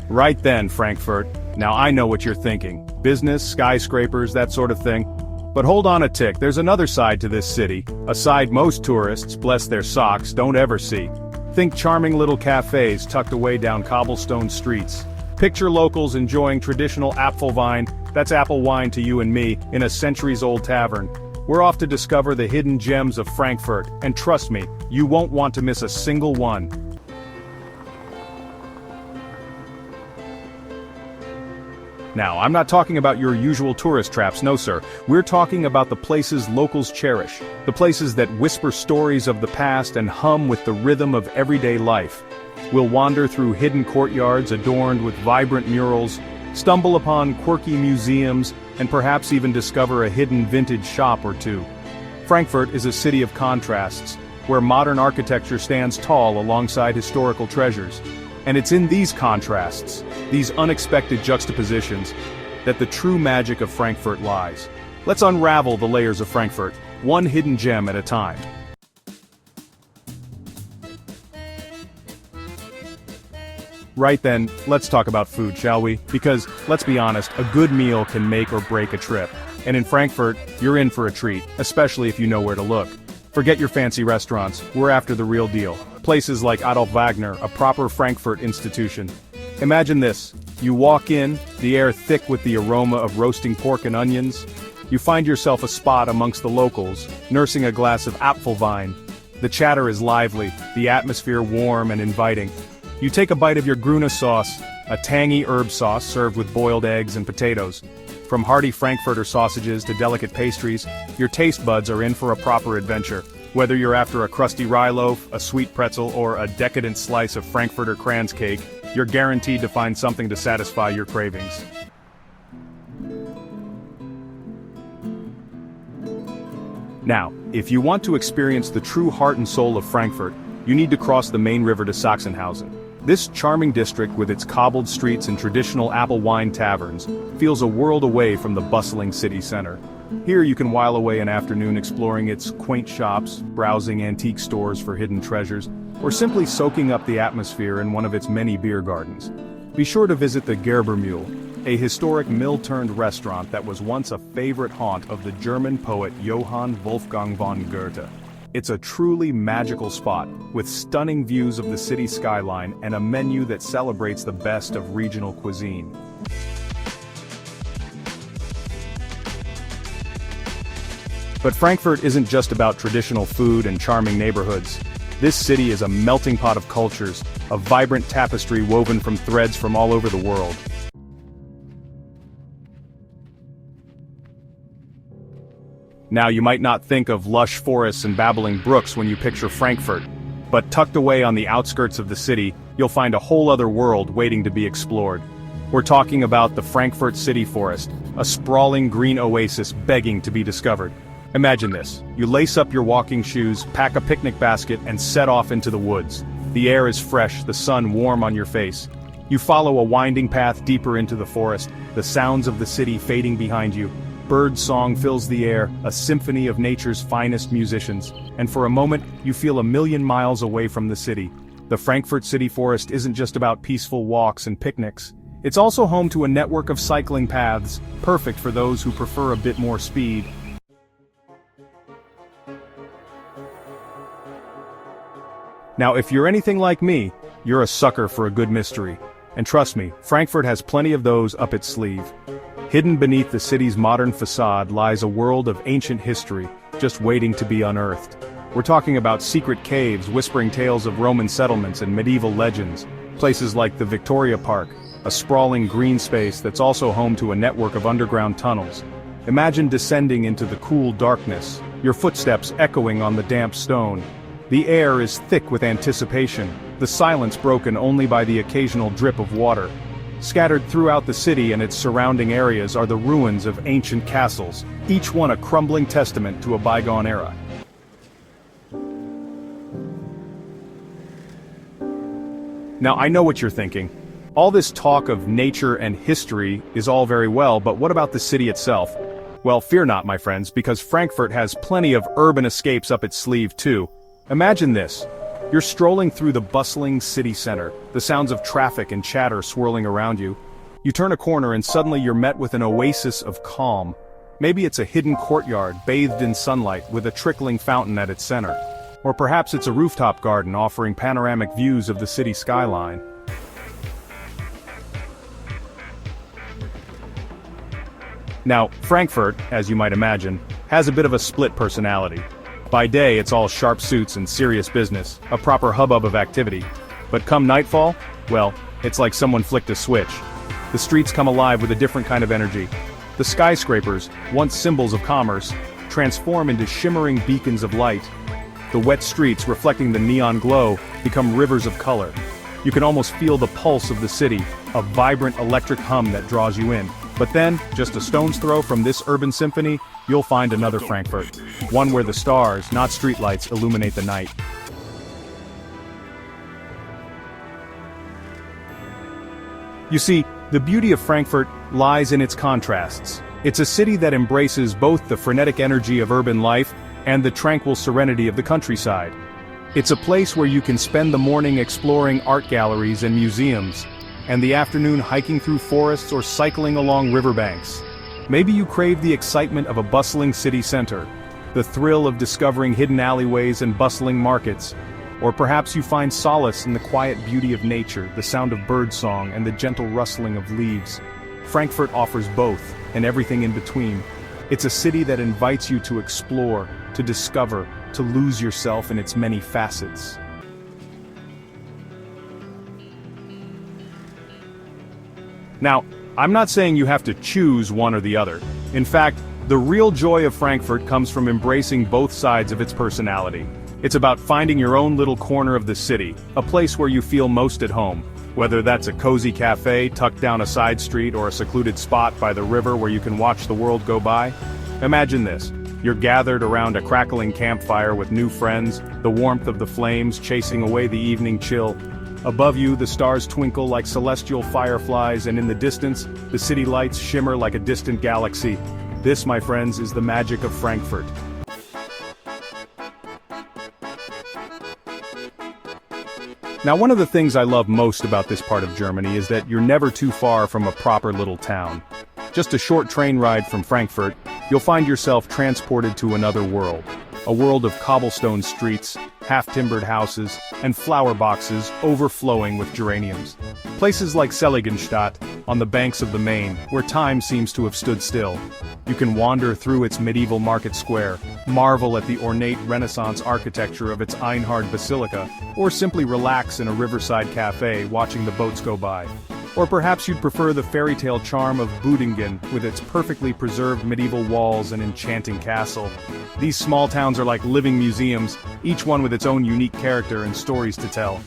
Right then, Frankfurt. Now I know what you're thinking. Business, skyscrapers, that sort of thing. But hold on a tick, there's another side to this city, a side most tourists, bless their socks, don't ever see. Think charming little cafes tucked away down cobblestone streets. Picture locals enjoying traditional Apfelwein, that's apple wine to you and me, in a centuries-old tavern. We're off to discover the hidden gems of Frankfurt, and trust me, you won't want to miss a single one. Now, I'm not talking about your usual tourist traps, no sir. We're talking about the places locals cherish, the places that whisper stories of the past and hum with the rhythm of everyday life. We'll wander through hidden courtyards adorned with vibrant murals, stumble upon quirky museums, and perhaps even discover a hidden vintage shop or two. Frankfurt is a city of contrasts, where modern architecture stands tall alongside historical treasures. And it's in these contrasts, these unexpected juxtapositions, that the true magic of Frankfurt lies. Let's unravel the layers of Frankfurt, one hidden gem at a time. Right then, let's talk about food, shall we? Because, let's be honest, a good meal can make or break a trip. And in Frankfurt, you're in for a treat, especially if you know where to look. Forget your fancy restaurants, we're after the real deal. Places like Adolf Wagner, a proper Frankfurt institution. Imagine this, you walk in, the air thick with the aroma of roasting pork and onions. You find yourself a spot amongst the locals, nursing a glass of Apfelwein. The chatter is lively, the atmosphere warm and inviting. You take a bite of your Grüne sauce, a tangy herb sauce served with boiled eggs and potatoes. From hearty Frankfurter sausages to delicate pastries, your taste buds are in for a proper adventure. Whether you're after a crusty rye loaf, a sweet pretzel, or a decadent slice of Frankfurter Kranz cake, you're guaranteed to find something to satisfy your cravings. Now, if you want to experience the true heart and soul of Frankfurt, you need to cross the main river to Sachsenhausen. This charming district with its cobbled streets and traditional apple wine taverns feels a world away from the bustling city center. Here you can while away an afternoon exploring its quaint shops, browsing antique stores for hidden treasures, or simply soaking up the atmosphere in one of its many beer gardens. Be sure to visit the Gerbermühle, a historic mill-turned restaurant that was once a favorite haunt of the German poet Johann Wolfgang von Goethe. It's a truly magical spot, with stunning views of the city skyline and a menu that celebrates the best of regional cuisine. But Frankfurt isn't just about traditional food and charming neighborhoods. This city is a melting pot of cultures, a vibrant tapestry woven from threads from all over the world. Now you might not think of lush forests and babbling brooks when you picture Frankfurt, but tucked away on the outskirts of the city, you'll find a whole other world waiting to be explored. We're talking about the Frankfurt City Forest, a sprawling green oasis begging to be discovered. Imagine this, you lace up your walking shoes, pack a picnic basket, and set off into the woods. The air is fresh, the sun warm on your face. You follow a winding path deeper into the forest, the sounds of the city fading behind you. Bird song fills the air, a symphony of nature's finest musicians, and for a moment, you feel a million miles away from the city. The Frankfurt City Forest isn't just about peaceful walks and picnics. It's also home to a network of cycling paths, perfect for those who prefer a bit more speed. Now, if you're anything like me, you're a sucker for a good mystery. And trust me, Frankfurt has plenty of those up its sleeve. Hidden beneath the city's modern facade lies a world of ancient history, just waiting to be unearthed. We're talking about secret caves whispering tales of Roman settlements and medieval legends, places like the Victoria Park, a sprawling green space that's also home to a network of underground tunnels. Imagine descending into the cool darkness, your footsteps echoing on the damp stone. The air is thick with anticipation, the silence broken only by the occasional drip of water. Scattered throughout the city and its surrounding areas are the ruins of ancient castles, each one a crumbling testament to a bygone era. Now I know what you're thinking. All this talk of nature and history is all very well, but what about the city itself? Well, fear not, my friends, because Frankfurt has plenty of urban escapes up its sleeve too. Imagine this. You're strolling through the bustling city center, the sounds of traffic and chatter swirling around you. You turn a corner and suddenly you're met with an oasis of calm. Maybe it's a hidden courtyard bathed in sunlight with a trickling fountain at its center. Or perhaps it's a rooftop garden offering panoramic views of the city skyline. Now, Frankfurt, as you might imagine, has a bit of a split personality. By day, it's all sharp suits and serious business, a proper hubbub of activity. But come nightfall, well, it's like someone flicked a switch. The streets come alive with a different kind of energy. The skyscrapers, once symbols of commerce, transform into shimmering beacons of light. The wet streets, reflecting the neon glow, become rivers of color. You can almost feel the pulse of the city, a vibrant electric hum that draws you in. But then, just a stone's throw from this urban symphony, you'll find another Frankfurt. One where the stars, not streetlights, illuminate the night. You see, the beauty of Frankfurt lies in its contrasts. It's a city that embraces both the frenetic energy of urban life and the tranquil serenity of the countryside. It's a place where you can spend the morning exploring art galleries and museums, and the afternoon hiking through forests or cycling along riverbanks. Maybe you crave the excitement of a bustling city center, the thrill of discovering hidden alleyways and bustling markets, or perhaps you find solace in the quiet beauty of nature, the sound of birdsong and the gentle rustling of leaves. Frankfurt offers both, and everything in between. It's a city that invites you to explore, to discover, to lose yourself in its many facets. Now, I'm not saying you have to choose one or the other. In fact, the real joy of Frankfurt comes from embracing both sides of its personality. It's about finding your own little corner of the city, a place where you feel most at home, whether that's a cozy cafe tucked down a side street or a secluded spot by the river where you can watch the world go by. Imagine this. You're gathered around a crackling campfire with new friends, the warmth of the flames chasing away the evening chill. Above you, the stars twinkle like celestial fireflies, and in the distance, the city lights shimmer like a distant galaxy. This, my friends, is the magic of Frankfurt. Now, one of the things I love most about this part of Germany is that you're never too far from a proper little town. Just a short train ride from Frankfurt, you'll find yourself transported to another world. A world of cobblestone streets, half-timbered houses, and flower boxes overflowing with geraniums. Places like Seligenstadt, on the banks of the Main, where time seems to have stood still. You can wander through its medieval market square, marvel at the ornate Renaissance architecture of its Einhard Basilica, or simply relax in a riverside cafe watching the boats go by. Or perhaps you'd prefer the fairy tale charm of Boudingen with its perfectly preserved medieval walls and enchanting castle. These small towns are like living museums, each one with its own unique character and stories to tell.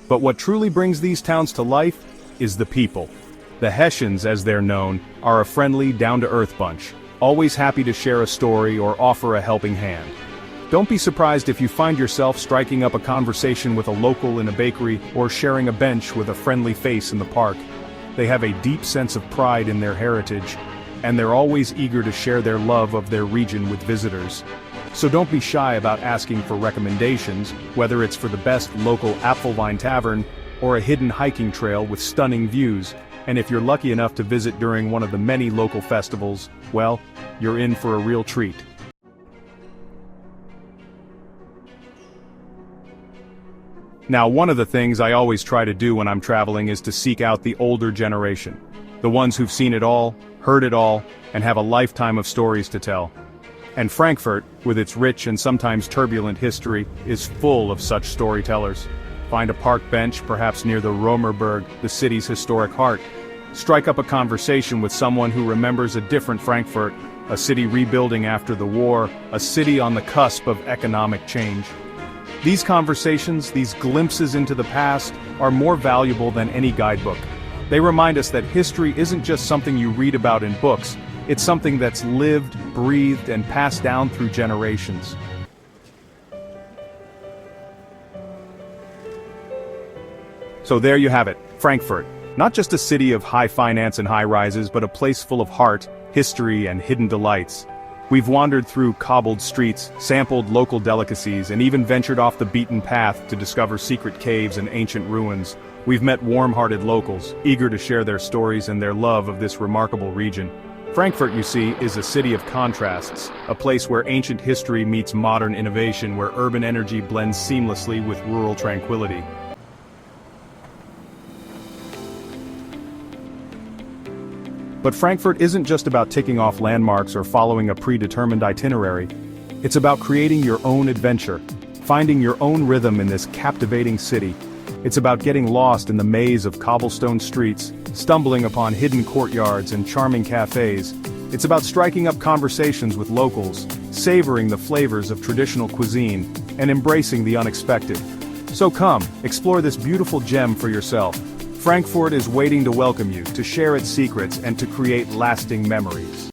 But what truly brings these towns to life is the people. The Hessians, as they're known, are a friendly, down-to-earth bunch, always happy to share a story or offer a helping hand. Don't be surprised if you find yourself striking up a conversation with a local in a bakery or sharing a bench with a friendly face in the park. They have a deep sense of pride in their heritage, and they're always eager to share their love of their region with visitors. So don't be shy about asking for recommendations, whether it's for the best local Apfelwein tavern or a hidden hiking trail with stunning views. And if you're lucky enough to visit during one of the many local festivals, well, you're in for a real treat. Now, one of the things I always try to do when I'm traveling is to seek out the older generation. The ones who've seen it all, heard it all, and have a lifetime of stories to tell. And Frankfurt, with its rich and sometimes turbulent history, is full of such storytellers. Find a park bench, perhaps near the Römerberg, the city's historic heart. Strike up a conversation with someone who remembers a different Frankfurt, a city rebuilding after the war, a city on the cusp of economic change. These conversations, these glimpses into the past, are more valuable than any guidebook. They remind us that history isn't just something you read about in books, it's something that's lived, breathed, and passed down through generations. So there you have it, Frankfurt. Not just a city of high finance and high rises, but a place full of heart, history, and hidden delights. We've wandered through cobbled streets, sampled local delicacies, and even ventured off the beaten path to discover secret caves and ancient ruins. We've met warm-hearted locals, eager to share their stories and their love of this remarkable region. Frankfurt, you see, is a city of contrasts, a place where ancient history meets modern innovation, where urban energy blends seamlessly with rural tranquility. But Frankfurt isn't just about ticking off landmarks or following a predetermined itinerary. It's about creating your own adventure, finding your own rhythm in this captivating city. It's about getting lost in the maze of cobblestone streets, stumbling upon hidden courtyards and charming cafes. It's about striking up conversations with locals, savoring the flavors of traditional cuisine, and embracing the unexpected. So come, explore this beautiful gem for yourself. Frankfurt is waiting to welcome you, to share its secrets and to create lasting memories.